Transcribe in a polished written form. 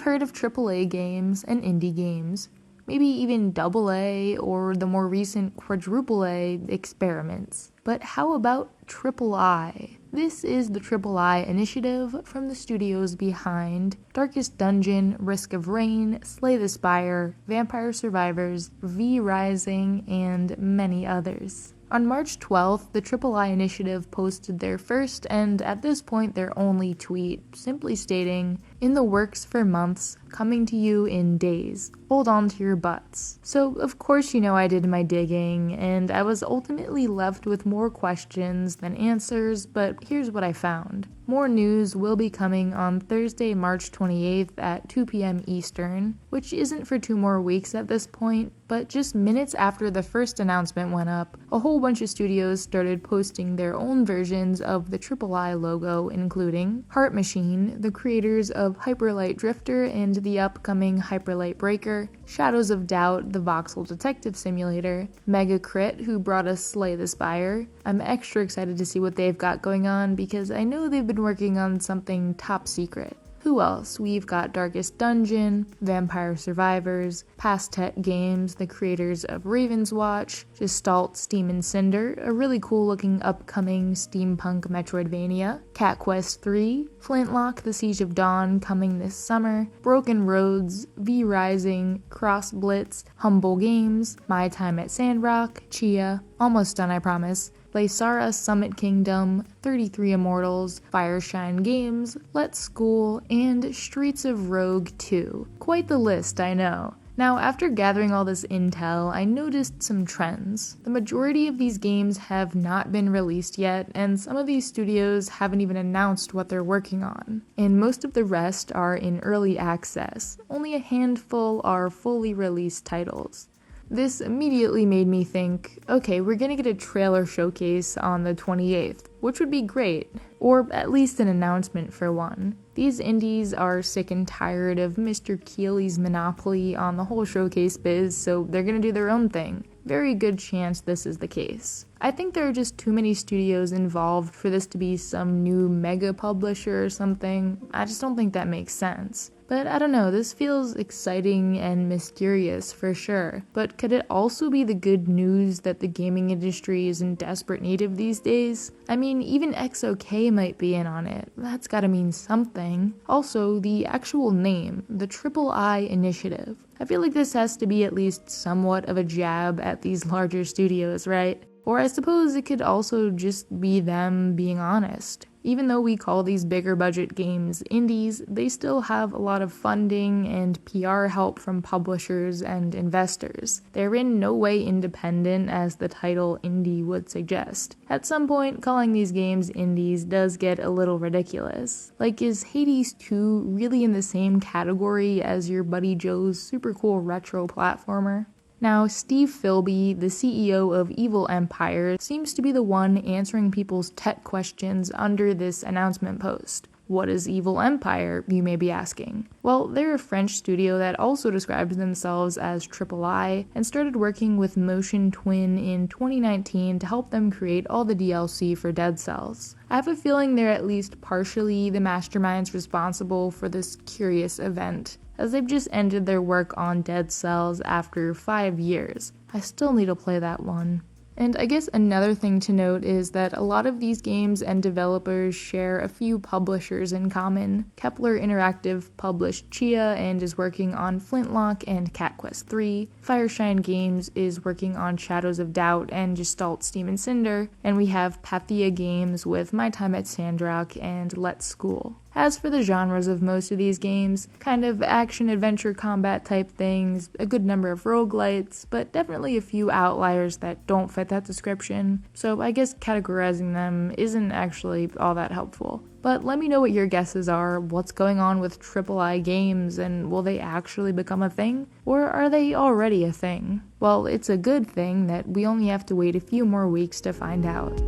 heard of AAA games and indie games, maybe even AA or the more recent quadruple A experiments. But how about III? This is the III initiative from the studios behind Darkest Dungeon, Risk of Rain, Slay the Spire, Vampire Survivors, V Rising, and many others. On March 12th, the III initiative posted their first and, at this point, their only tweet, simply stating, "In the works for months, coming to you in days. Hold on to your butts." So, of course, I did my digging, and I was ultimately left with more questions than answers, but here's what I found. More news will be coming on Thursday, March 28th at 2 p.m. Eastern, which isn't for 2 more weeks at this point, but just minutes after the first announcement went up, a whole bunch of studios started posting their own versions of the III logo, including Heart Machine, the creators of Hyper Light Drifter and the upcoming Hyper Light Breaker, Shadows of Doubt, the voxel detective simulator, Mega Crit, who brought us Slay the Spire. I'm extra excited to see what they've got going on because I know they've been working on something top secret. Who else? We've got Darkest Dungeon, Vampire Survivors, Pastet Games, the creators of Raven's Watch, Gestalt, Steam and Cinder, a really cool looking upcoming steampunk Metroidvania, Cat Quest 3, Flintlock, The Siege of Dawn coming this summer, Broken Roads, V Rising, Cross Blitz, Humble Games, My Time at Sandrock, Chia, almost done I promise, Laysara Summit Kingdom, 33 Immortals, Fireshine Games, Let's School, and Streets of Rogue 2. Quite the list, I know. Now, after gathering all this intel, I noticed some trends. The majority of these games have not been released yet, and some of these studios haven't even announced what they're working on. And most of the rest are in early access. Only a handful are fully released titles. This immediately made me think, okay, we're gonna get a trailer showcase on the 28th, which would be great, or at least an announcement for one. These indies are sick and tired of Mr. Keeley's monopoly on the whole showcase biz, so they're gonna do their own thing. Very good chance this is the case. I think there are just too many studios involved for this to be some new mega publisher or something. I just don't think that makes sense. But I don't know, this feels exciting and mysterious for sure. But could it also be the good news that the gaming industry is in desperate need of these days? I mean, even XOK might be in on it. That's gotta mean something. Also, the actual name, the III Initiative. I feel like this has to be at least somewhat of a jab at these larger studios, right? Or I suppose it could also just be them being honest. Even though we call these bigger budget games indies, they still have a lot of funding and PR help from publishers and investors. They're in no way independent as the title indie would suggest. At some point, calling these games indies does get a little ridiculous. Like, is Hades 2 really in the same category as your buddy Joe's super cool retro platformer? Now, Steve Philby, the CEO of Evil Empire, seems to be the one answering people's tech questions under this announcement post. What is Evil Empire, you may be asking? Well, they're a French studio that also described themselves as III and started working with Motion Twin in 2019 to help them create all the DLC for Dead Cells. I have a feeling they're at least partially the masterminds responsible for this curious event, as they've just ended their work on Dead Cells after 5 years. I still need to play that one. And I guess another thing to note is that a lot of these games and developers share a few publishers in common. Kepler Interactive published Chia and is working on Flintlock and Cat Quest 3. Fireshine Games is working on Shadows of Doubt and Gestalt, Steam and Cinder. And we have Pathia Games with My Time at Sandrock and Let's School. As for the genres of most of these games, kind of action-adventure combat type things, a good number of roguelites, but definitely a few outliers that don't fit that description, so I guess categorizing them isn't actually all that helpful. But let me know what your guesses are, what's going on with III games, and will they actually become a thing? Or are they already a thing? Well, it's a good thing that we only have to wait a few more weeks to find out.